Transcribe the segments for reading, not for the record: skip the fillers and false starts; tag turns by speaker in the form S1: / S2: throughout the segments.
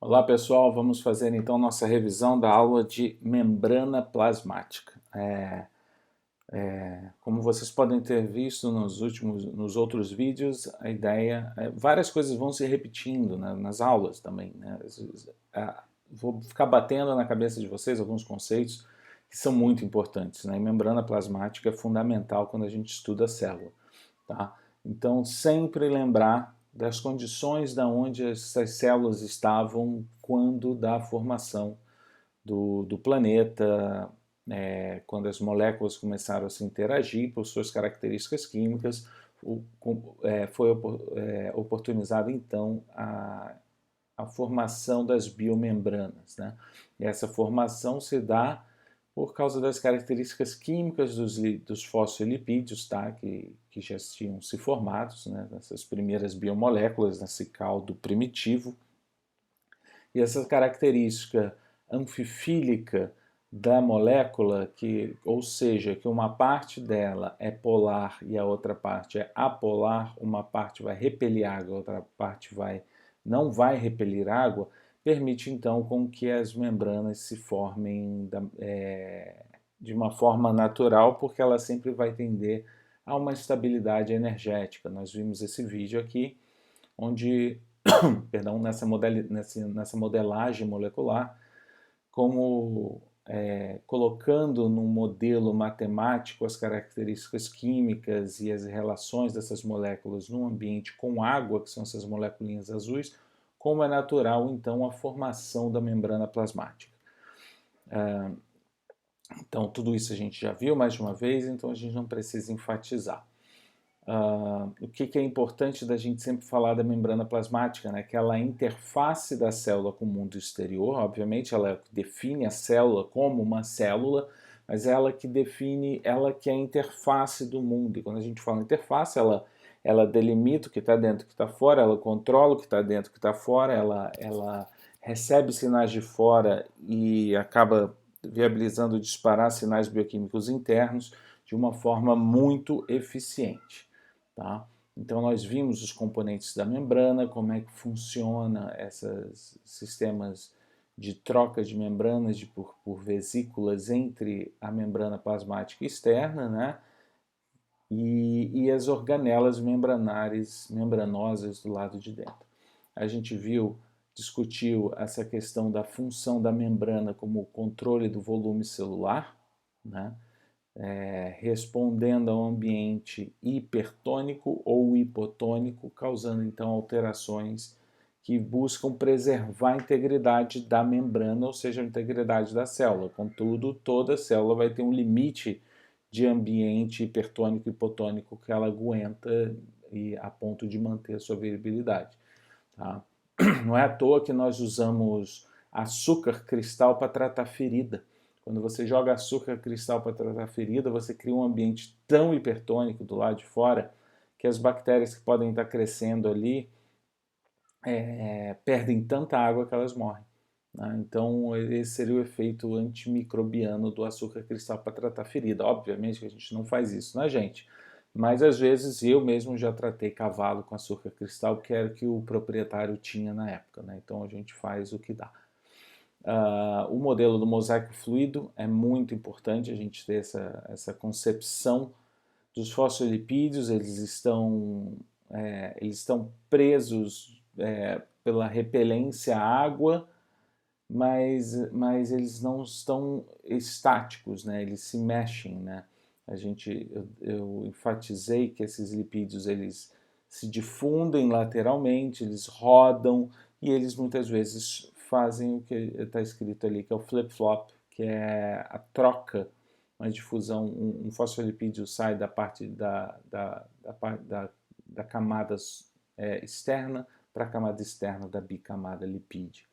S1: Olá pessoal, vamos fazer então nossa revisão da aula de membrana plasmática. Como vocês podem ter visto nos outros vídeos, a ideia várias coisas vão se repetindo, né, nas aulas também, né? Vou ficar batendo na cabeça de vocês alguns conceitos que são muito importantes, né? E membrana plasmática é fundamental quando a gente estuda a célula, tá? Então sempre lembrar das condições da onde essas células estavam quando da formação do planeta, quando as moléculas começaram a se interagir por suas características químicas, foi oportunizada então a formação das biomembranas, né? E essa formação se dá por causa das características químicas dos fosfolipídios, tá? que já tinham se formados, né? Nessas primeiras biomoléculas, nesse caldo primitivo. E essa característica anfifílica da molécula, ou seja, que uma parte dela é polar e a outra parte é apolar, uma parte vai repelir água, a outra parte não vai repelir água, permite então com que as membranas se formem de uma forma natural, porque ela sempre vai tender a uma estabilidade energética. Nós vimos esse vídeo aqui, onde perdão, nessa modelagem molecular, como colocando num modelo matemático as características químicas e as relações dessas moléculas num ambiente com água, que são essas moleculinhas azuis, como é natural, então, a formação da membrana plasmática. Então, tudo isso a gente já viu mais de uma vez, então a gente não precisa enfatizar. O que é importante da gente sempre falar da membrana plasmática, né? Que ela é a interface da célula com o mundo exterior. Obviamente ela define a célula como uma célula, mas ela que define, ela que é a interface do mundo. E quando a gente fala interface, ela delimita o que está dentro e o que está fora, ela controla o que está dentro e o que está fora, ela recebe sinais de fora e acaba viabilizando disparar sinais bioquímicos internos de uma forma muito eficiente. Tá? Então nós vimos os componentes da membrana, como é que funciona esses sistemas de troca de membranas por vesículas entre a membrana plasmática externa, né? E as organelas membranosas do lado de dentro. A gente discutiu essa questão da função da membrana como controle do volume celular, né? Respondendo ao ambiente hipertônico ou hipotônico, causando então alterações que buscam preservar a integridade da membrana, ou seja, a integridade da célula. Contudo, toda célula vai ter um limite de ambiente hipertônico e hipotônico que ela aguenta e a ponto de manter a sua viabilidade. Tá? Não é à toa que nós usamos açúcar cristal para tratar ferida. Quando você joga açúcar cristal para tratar ferida, você cria um ambiente tão hipertônico do lado de fora que as bactérias que podem estar crescendo ali perdem tanta água que elas morrem. Né? Então, esse seria o efeito antimicrobiano do açúcar cristal para tratar ferida. Obviamente que a gente não faz isso na gente, mas às vezes eu mesmo já tratei cavalo com açúcar cristal, que era o que o proprietário tinha na época. Né? Então, a gente faz o que dá. O modelo do mosaico fluido é muito importante a gente ter essa concepção dos fosfolipídios. Eles estão presos pela repelência à água, mas eles não estão estáticos, né? Eles se mexem, né? Eu enfatizei que esses lipídios eles se difundem lateralmente, eles rodam e eles muitas vezes fazem o que está escrito ali, que é o flip-flop, que é a troca, uma difusão. Um fosfolipídio sai da parte da camada externa para a camada externa da bicamada lipídica.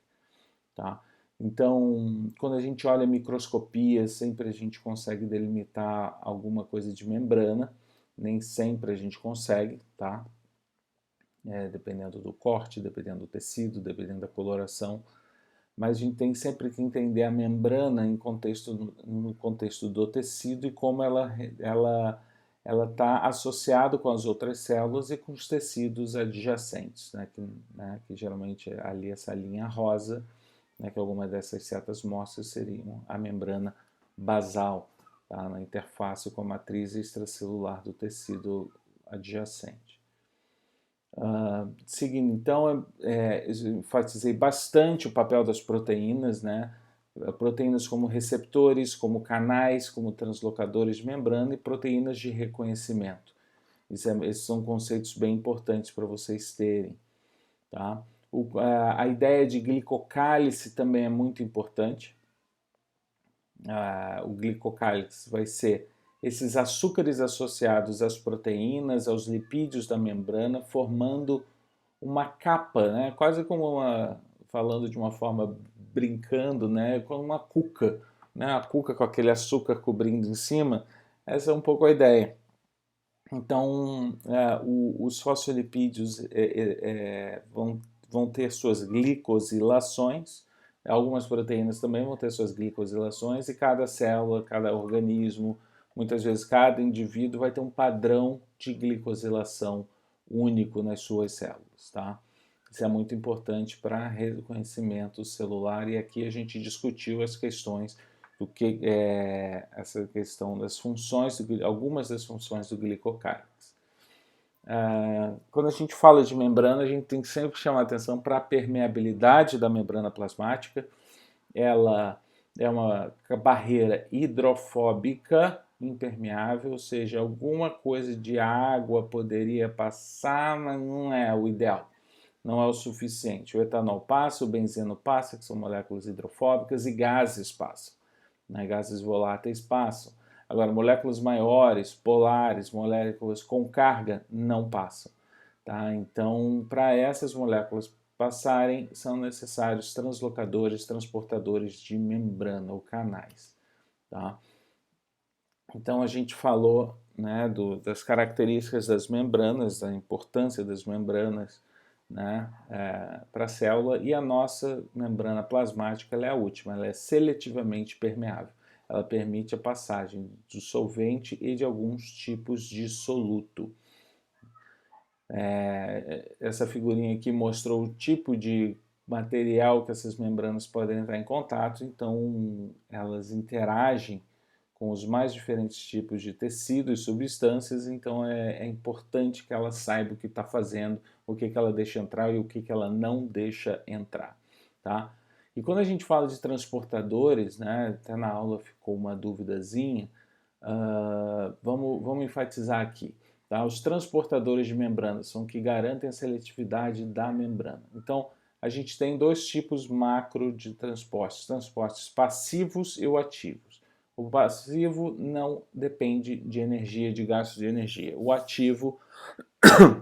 S1: Tá? Então, quando a gente olha a microscopia, sempre a gente consegue delimitar alguma coisa de membrana, nem sempre a gente consegue, tá? Dependendo do corte, dependendo do tecido, dependendo da coloração, mas a gente tem sempre que entender a membrana no contexto do tecido e como ela ela está associada com as outras células e com os tecidos adjacentes, que geralmente é ali essa linha rosa, que algumas dessas setas mostram seriam a membrana basal, tá, na interface com a matriz extracelular do tecido adjacente. Seguindo, então, enfatizei bastante o papel das proteínas, proteínas como receptores, como canais, como translocadores de membrana e proteínas de reconhecimento. Esses são conceitos bem importantes para vocês terem. Tá? A ideia de glicocálice também é muito importante. O glicocálice vai ser esses açúcares associados às proteínas, aos lipídios da membrana, formando uma capa, quase como falando de uma forma brincando, como uma cuca, a cuca com aquele açúcar cobrindo em cima. Essa é um pouco a ideia. Então, os fosfolipídios vão ter suas glicosilações, algumas proteínas também vão ter suas glicosilações, e cada célula, cada organismo, muitas vezes cada indivíduo vai ter um padrão de glicosilação único nas suas células, tá? Isso é muito importante para reconhecimento celular, e aqui a gente discutiu as questões do que essa questão das funções, algumas das funções do glicocálix. Quando a gente fala de membrana, a gente tem que sempre chamar atenção para a permeabilidade da membrana plasmática. Ela é uma barreira hidrofóbica impermeável, ou seja, alguma coisa de água poderia passar, mas não é o ideal. Não é o suficiente. O etanol passa, o benzeno passa, que são moléculas hidrofóbicas, e gases passam. Gases voláteis passam. Agora, moléculas maiores, polares, moléculas com carga, não passam. Tá? Então, para essas moléculas passarem, são necessários translocadores, transportadores de membrana ou canais. Tá? Então, a gente falou das características das membranas, da importância das membranas para a célula, e a nossa membrana plasmática ela é a última, ela é seletivamente permeável. Ela permite a passagem do solvente e de alguns tipos de soluto. Essa figurinha aqui mostrou o tipo de material que essas membranas podem entrar em contato, então elas interagem com os mais diferentes tipos de tecido e substâncias, então é importante que ela saiba o que está fazendo, o que ela deixa entrar e o que ela não deixa entrar. Tá? E quando a gente fala de transportadores, até na aula ficou uma duvidazinha, vamos enfatizar aqui. Tá? Os transportadores de membrana são que garantem a seletividade da membrana. Então, a gente tem dois tipos macro de transportes passivos e ativos. O passivo não depende de energia, de gasto de energia. O ativo,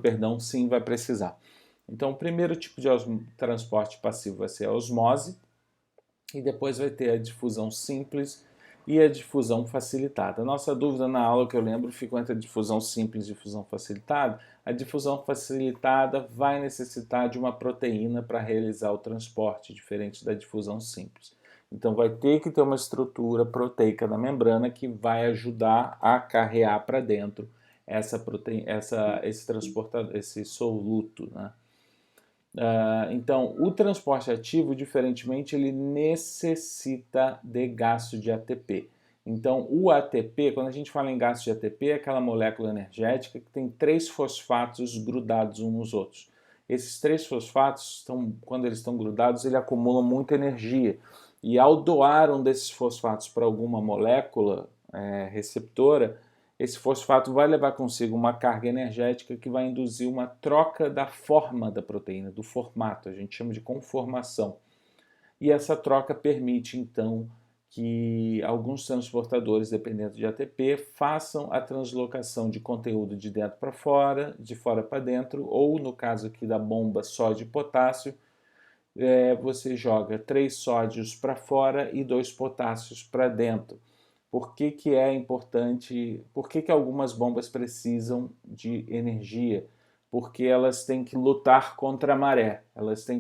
S1: perdão, sim vai precisar. Então, o primeiro tipo de transporte passivo vai ser a osmose, e depois vai ter a difusão simples e a difusão facilitada. A nossa dúvida na aula, que eu lembro, ficou entre a difusão simples e difusão facilitada. A difusão facilitada vai necessitar de uma proteína para realizar o transporte, diferente da difusão simples. Então vai ter que ter uma estrutura proteica na membrana que vai ajudar a carrear para dentro esse soluto, Então, o transporte ativo, diferentemente, ele necessita de gasto de ATP. Então, o ATP, quando a gente fala em gasto de ATP, é aquela molécula energética que tem 3 fosfatos grudados uns nos outros. Esses 3 fosfatos, quando eles estão grudados, ele acumulam muita energia. E ao doar um desses fosfatos para alguma molécula receptora, esse fosfato vai levar consigo uma carga energética que vai induzir uma troca da forma da proteína, do formato, a gente chama de conformação. E essa troca permite, então, que alguns transportadores, dependendo de ATP, façam a translocação de conteúdo de dentro para fora, de fora para dentro, ou no caso aqui da bomba sódio e potássio, você joga 3 sódios para fora e 2 potássios para dentro. Por que é importante? Por que algumas bombas precisam de energia? Porque elas têm que lutar contra a maré.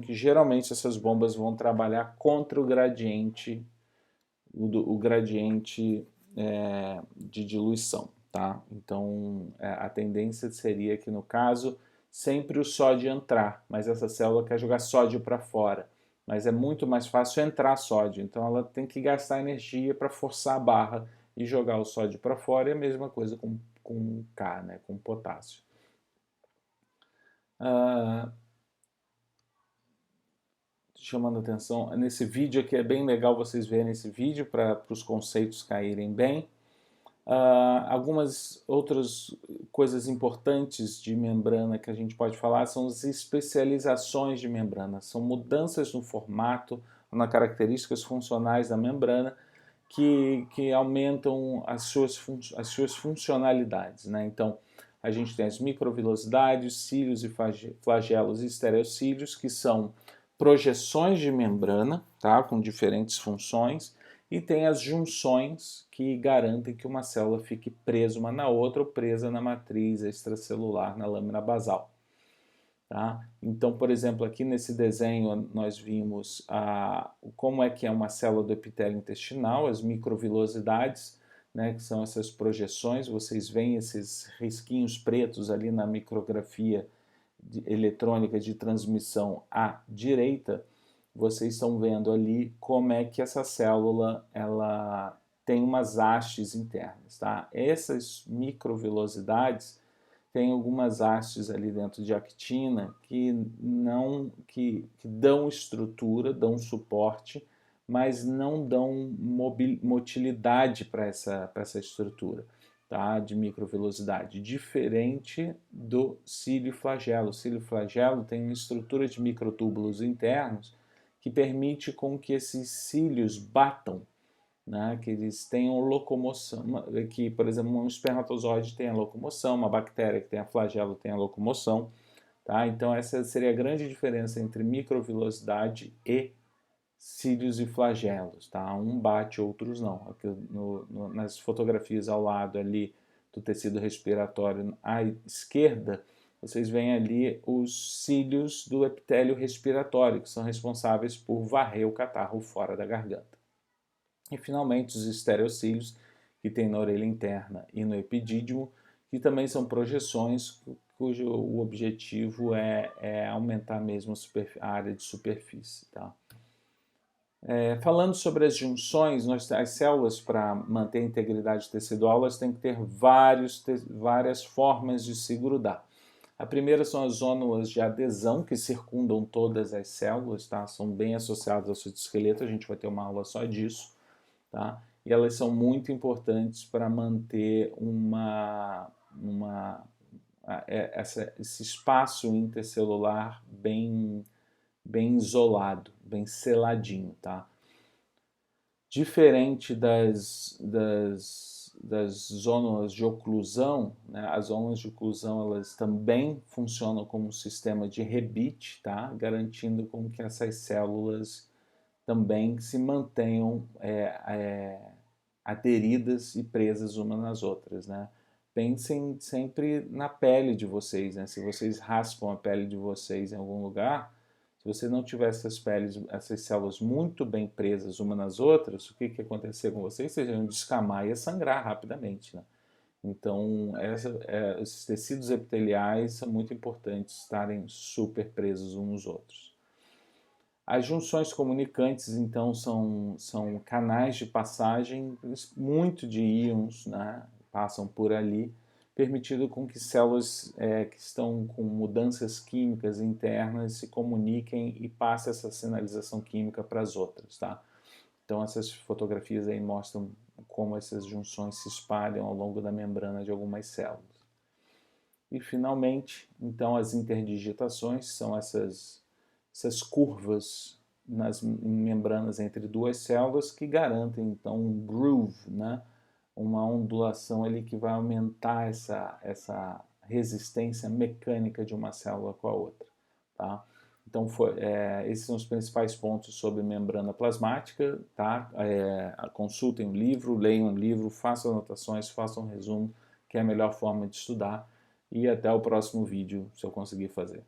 S1: Geralmente essas bombas vão trabalhar contra o gradiente, o gradiente de diluição. tá? Então a tendência seria que no caso sempre o sódio entrar, mas essa célula quer jogar sódio para fora. Mas é muito mais fácil entrar sódio, então ela tem que gastar energia para forçar a barra e jogar o sódio para fora, e a mesma coisa com K, né, com potássio. Chamando atenção, nesse vídeo aqui é bem legal vocês verem esse vídeo para os conceitos caírem bem. Algumas outras coisas importantes de membrana que a gente pode falar são as especializações de membrana, são mudanças no formato, nas características funcionais da membrana que aumentam as suas funcionalidades, né? Então, a gente tem as microvilosidades, cílios e flagelos e estereocílios, que são projeções de membrana, tá? Com diferentes funções, e tem as junções que garantem que uma célula fique presa uma na outra ou presa na matriz extracelular, na lâmina basal. Tá? Então, por exemplo, aqui nesse desenho nós vimos como é que é uma célula do epitélio intestinal, as microvilosidades, né, que são essas projeções, vocês veem esses risquinhos pretos ali na micrografia eletrônica de transmissão à direita, vocês estão vendo ali como é que essa célula ela tem umas hastes internas. Tá? Essas microvilosidades tem algumas hastes ali dentro de actina que dão estrutura, dão suporte, mas não dão motilidade para essa estrutura, tá? De microvelocidade, diferente do cílio flagelo. O cílio flagelo tem uma estrutura de microtúbulos internos que permite com que esses cílios batam, né, que eles tenham locomoção, que, por exemplo, um espermatozoide tem a locomoção, uma bactéria que tem a flagelo tem a locomoção, tá? Então essa seria a grande diferença entre microvilosidade e cílios e flagelos, tá? Um bate, outros não. Aqui nas fotografias ao lado ali do tecido respiratório à esquerda, vocês veem ali os cílios do epitélio respiratório, que são responsáveis por varrer o catarro fora da garganta. E, finalmente, os estereocílios, que tem na orelha interna e no epidídimo, que também são projeções cujo o objetivo é aumentar mesmo a área de superfície. Tá? Falando sobre as junções, as células, para manter a integridade tecidual, elas têm que ter várias formas de se grudar. A primeira são as zônulas de adesão, que circundam todas as células, tá? São bem associadas ao citoesqueleto, a gente vai ter uma aula só disso. Tá? E elas são muito importantes para manter esse espaço intercelular bem isolado, bem seladinho. Tá? Diferente das zônulas de oclusão, né? As zônulas de oclusão elas também funcionam como um sistema de rebite, tá? Garantindo com que essas células também se mantenham aderidas e presas umas nas outras, né? Pensem sempre na pele de vocês, né? Se vocês raspam a pele de vocês em algum lugar, se você não tiver essas células muito bem presas umas nas outras, o que ia acontecer com vocês? Vocês iam descamar e ia sangrar rapidamente, né? Então, esses tecidos epiteliais são muito importantes estarem super presos uns nos outros. As junções comunicantes, então, são canais de passagem muito de íons, né, passam por ali, permitindo com que células que estão com mudanças químicas internas se comuniquem e passem essa sinalização química para as outras. Tá? Então, essas fotografias aí mostram como essas junções se espalham ao longo da membrana de algumas células. E, finalmente, então, as interdigitações são essas curvas nas membranas entre duas células que garantem então um groove, né? Uma ondulação ali que vai aumentar essa resistência mecânica de uma célula com a outra. Tá? Então esses são os principais pontos sobre membrana plasmática. Tá? Consultem o livro, leiam o livro, façam anotações, façam um resumo, que é a melhor forma de estudar. E até o próximo vídeo, se eu conseguir fazer.